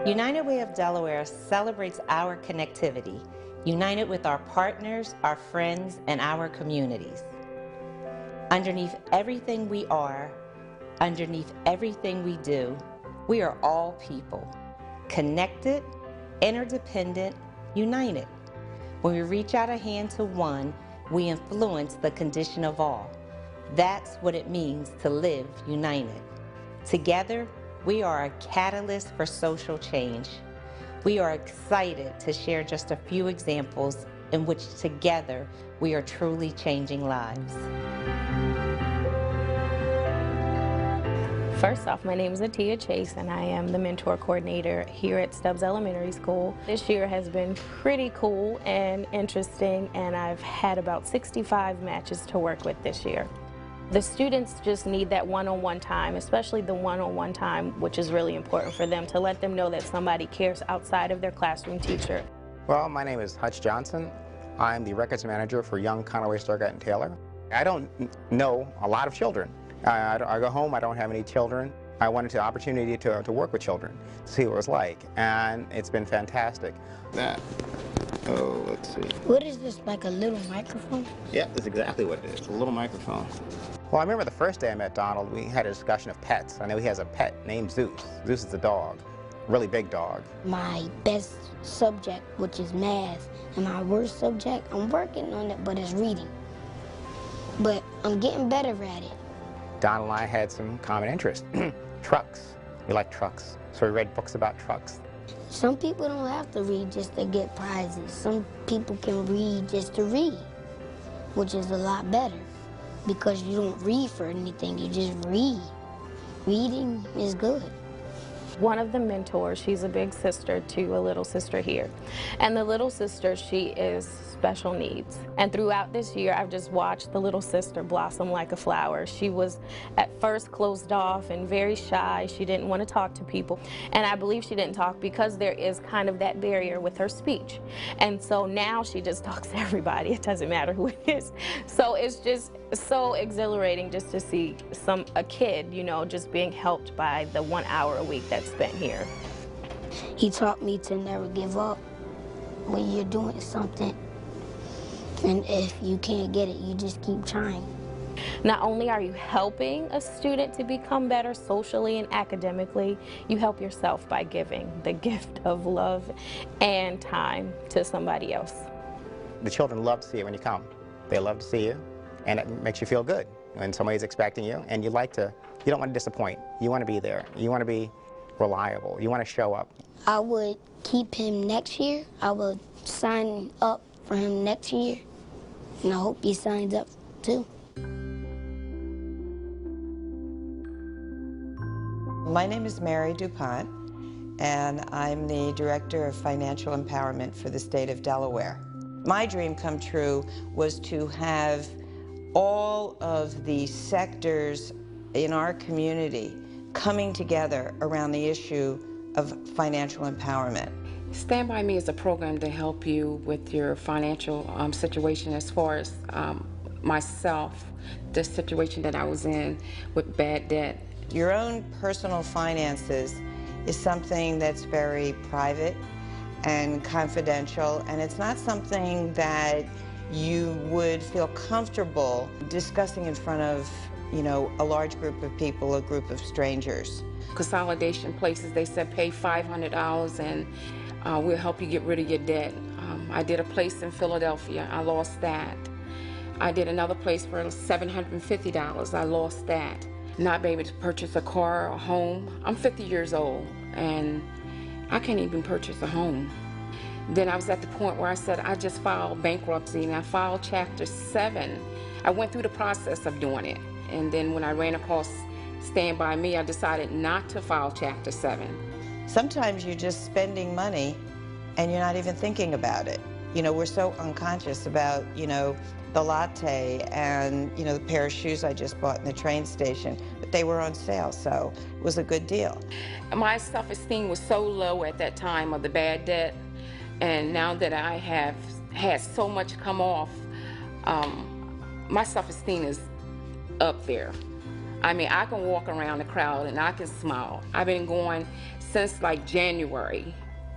United Way of Delaware celebrates our connectivity, united with our partners, our friends, and our communities. Underneath everything we are, underneath everything we do, we are all people, connected, interdependent, united. When we reach out a hand to one, we influence the condition of all. That's what it means to live united. Together, we are a catalyst for social change. We are excited to share just a few examples in which together we are truly changing lives. First off, my name is Atia Chase and I am the mentor coordinator here at Stubbs Elementary School. This year has been pretty cool and interesting, and I've had about 65 matches to work with this year. The students just need that one-on-one time, especially the one-on-one time, which is really important for them, to let them know that somebody cares outside of their classroom teacher. Well, my name is Hutch Johnson. I'm the records manager for Young, Conaway, Sturgett, and Taylor. I don't know a lot of children. I go home, I don't have any children. I wanted the opportunity to work with children, to see what it was like, and it's been fantastic. Let's see. What is this, like a little microphone? Yeah, that's exactly what it is, a little microphone. Well, I remember the first day I met Donald, we had a discussion of pets. I know he has a pet named Zeus. Zeus is a dog, really big dog. My best subject, which is math, and my worst subject, I'm working on it, but it's reading. But I'm getting better at it. Donald and I had some common interests. Trucks. We like trucks, so we read books about trucks. Some people don't have to read just to get prizes. Some people can read just to read, which is a lot better, because you don't read for anything, you just read. Reading is good. One of the mentors, she's a big sister to a little sister here. And the little sister, she is special needs. And throughout this year, I've just watched the little sister blossom like a flower. She was at first closed off and very shy. She didn't want to talk to people. And I believe she didn't talk because there is kind of that barrier with her speech. And so now she just talks to everybody. It doesn't matter who it is. So it's just so exhilarating just to see a kid, you know, just being helped by the 1 hour a week that's spent here. He taught me to never give up when you're doing something. And if you can't get it, you just keep trying. Not only are you helping a student to become better socially and academically, you help yourself by giving the gift of love and time to somebody else. The children love to see you when you come. They love to see you, and it makes you feel good when somebody's expecting you, and you don't want to disappoint. You want to be there. You want to be reliable. You want to show up. I would keep him next year. I would sign up for him next year, and I hope he signs up too. My name is Mary DuPont, and I'm the Director of Financial Empowerment for the state of Delaware. My dream come true was to have all of the sectors in our community coming together around the issue of financial empowerment. Stand By Me is a program to help you with your financial situation. As far as myself, the situation that I was in with bad debt. Your own personal finances is something that's very private and confidential, and it's not something that you would feel comfortable discussing in front of, you know, a large group of people, a group of strangers. Consolidation places, they said pay $500 and we'll help you get rid of your debt. I did a place in Philadelphia, I lost that. I did another place for $750, I lost that. Not being able to purchase a car or a home. I'm 50 years old and I can't even purchase a home. Then I was at the point where I said, I just filed bankruptcy, and I filed Chapter 7. I went through the process of doing it. And then when I ran across Stand By Me, I decided not to file Chapter 7. Sometimes you're just spending money and you're not even thinking about it. You know, we're so unconscious about, you know, the latte and, you know, the pair of shoes I just bought in the train station, but they were on sale, so it was a good deal. My self-esteem was so low at that time of the bad debt, and now that I have had so much come off, my self-esteem is up there. I mean, I can walk around the crowd and I can smile. I've been going since like January,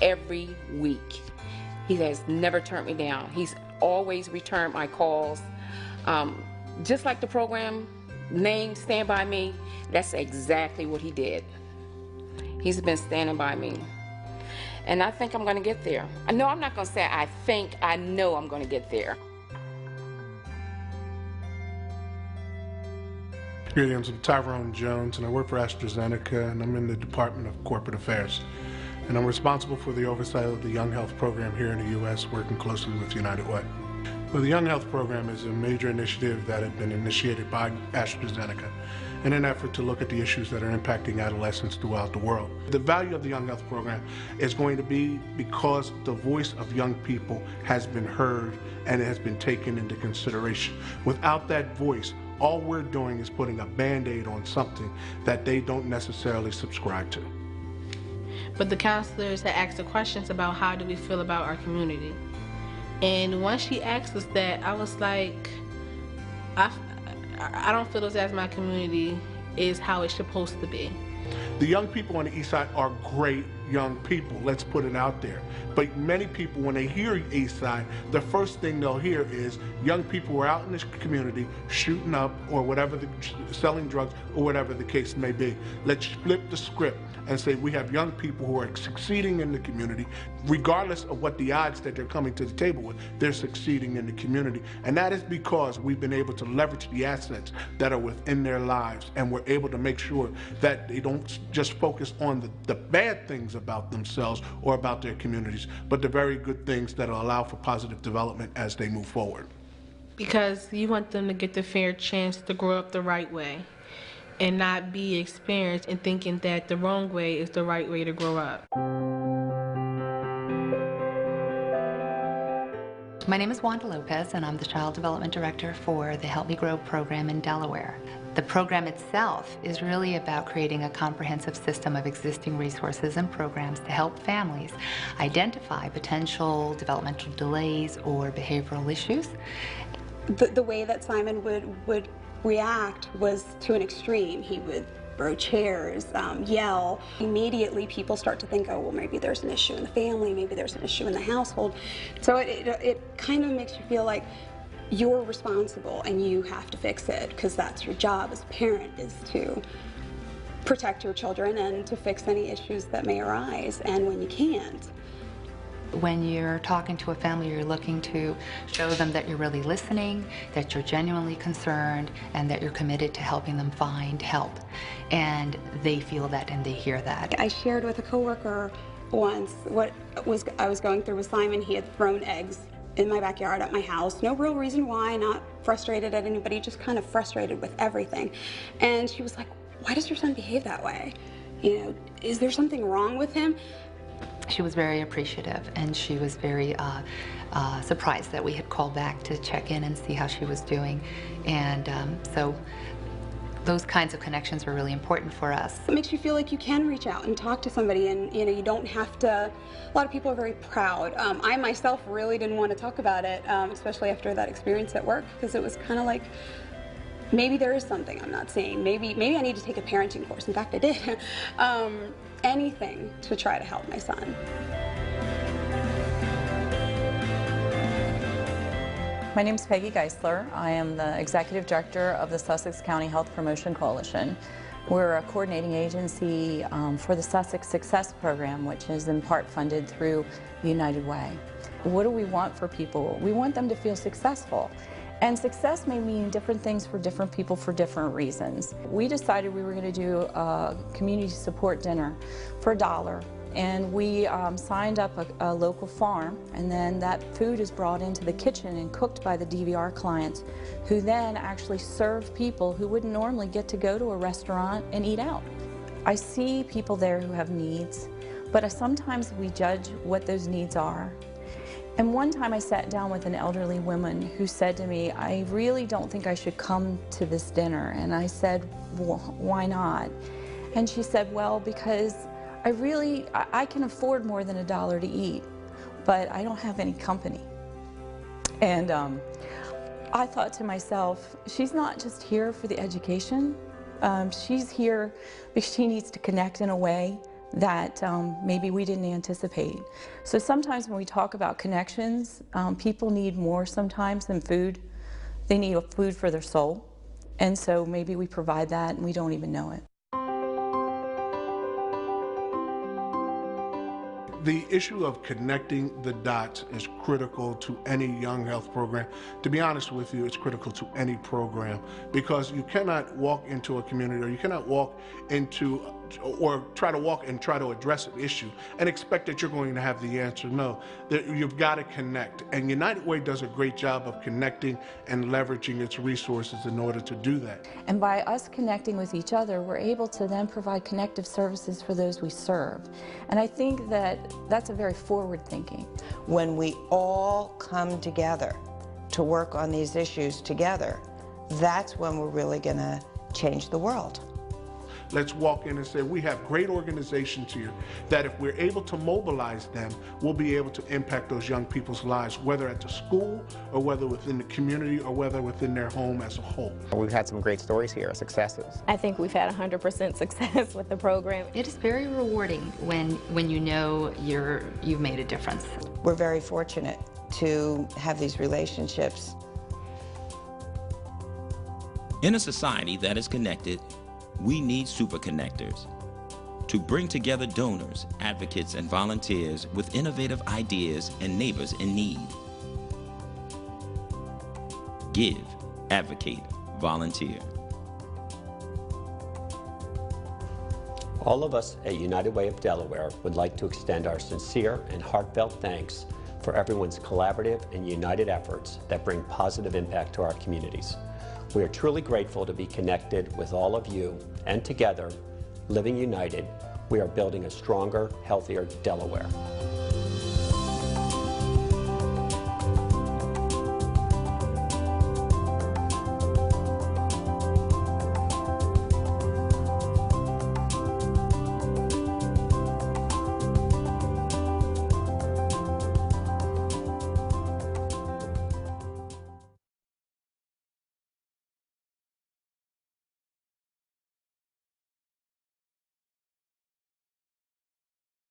every week. He has never turned me down. He's always returned my calls. Just like the program name, Stand By Me, that's exactly what he did. He's been standing by me. And I think I'm gonna get there. No, I'm not gonna say I think, I know I'm gonna get there. Greetings, I'm Tyrone Jones, and I work for AstraZeneca, and I'm in the Department of Corporate Affairs. And I'm responsible for the oversight of the Young Health Program here in the U.S., working closely with United Way. Well, the Young Health Program is a major initiative that had been initiated by AstraZeneca in an effort to look at the issues that are impacting adolescents throughout the world. The value of the Young Health Program is going to be because the voice of young people has been heard and it has been taken into consideration. Without that voice, all we're doing is putting a Band-Aid on something that they don't necessarily subscribe to. But the counselors had asked the questions about how do we feel about our community. And once she asked us that, I was like, I don't feel as my community is how it's supposed to be. The young people on the East Side are great young people, let's put it out there. But many people, when they hear East Side, the first thing they'll hear is young people who are out in this community shooting up or whatever, selling drugs or whatever the case may be. Let's flip the script and say we have young people who are succeeding in the community, regardless of what the odds that they're coming to the table with, they're succeeding in the community. And that is because we've been able to leverage the assets that are within their lives, and we're able to make sure that they don't just focus on the bad things about themselves or about their communities, but the very good things that will allow for positive development as they move forward. Because you want them to get the fair chance to grow up the right way and not be experienced in thinking that the wrong way is the right way to grow up. My name is Wanda Lopez, and I'm the Child Development Director for the Help Me Grow program in Delaware. The program itself is really about creating a comprehensive system of existing resources and programs to help families identify potential developmental delays or behavioral issues. The way that Simon would react was to an extreme. He would throw chairs, yell. Immediately people start to think, oh, well, maybe there's an issue in the family, maybe there's an issue in the household. So it kind of makes you feel like you're responsible and you have to fix it, because that's your job as a parent, is to protect your children and to fix any issues that may arise. And when you can't, when you're talking to a family, you're looking to show them that you're really listening, that you're genuinely concerned, and that you're committed to helping them find help. And they feel that and they hear that. I shared with a coworker once what I was going through with Simon. He had thrown eggs in my backyard at my house. No real reason why, not frustrated at anybody, just kind of frustrated with everything. And she was like, why does your son behave that way? You know, is there something wrong with him? She was very appreciative, and she was very surprised that we had called back to check in and see how she was doing. And so those kinds of connections were really important for us. It makes you feel like you can reach out and talk to somebody, and you know, you don't have to. A lot of people are very proud. I myself really didn't want to talk about it, especially after that experience at work, because it was kind of like, maybe there is something I'm not seeing. Maybe I need to take a parenting course. In fact, I did. Anything to try to help my son. My name is Peggy Geisler. I am the Executive Director of the Sussex County Health Promotion Coalition. We're a coordinating agency for the Sussex Success program, which is in part funded through United Way. What do we want for people? We want them to feel successful. And success may mean different things for different people for different reasons. We decided we were going to do a community support dinner for $1. And we signed up a local farm, and then that food is brought into the kitchen and cooked by the DVR clients, who then actually serve people who wouldn't normally get to go to a restaurant and eat out. I see people there who have needs, but sometimes we judge what those needs are. And one time I sat down with an elderly woman who said to me, I really don't think I should come to this dinner. And I said, well, why not? And she said, well, because I can afford more than $1 to eat, but I don't have any company. And I thought to myself, she's not just here for the education, She's here because she needs to connect in a way that maybe we didn't anticipate. So sometimes when we talk about connections, people need more sometimes than food. They need a food for their soul. And so maybe we provide that and we don't even know it. The issue of connecting the dots is critical to any young health program. To be honest with you, it's critical to any program, because you cannot walk into a community, or you cannot walk into or try to walk and try to address an issue and expect that you're going to have the answer. No, you've got to connect. And United Way does a great job of connecting and leveraging its resources in order to do that. And by us connecting with each other, we're able to then provide connective services for those we serve. And I think that that's a very forward thinking. When we all come together to work on these issues together, that's when we're really going to change the world. Let's walk in and say, we have great organizations here that if we're able to mobilize them, we'll be able to impact those young people's lives, whether at the school or whether within the community or whether within their home as a whole. We've had some great stories here, successes. I think we've had 100% success with the program. It is very rewarding when you know you've made a difference. We're very fortunate to have these relationships. In a society that is connected, we need super connectors to bring together donors, advocates, and volunteers with innovative ideas and neighbors in need. Give, advocate, volunteer. All of us at United Way of Delaware would like to extend our sincere and heartfelt thanks for everyone's collaborative and united efforts that bring positive impact to our communities. We are truly grateful to be connected with all of you, and together, living united, we are building a stronger, healthier Delaware.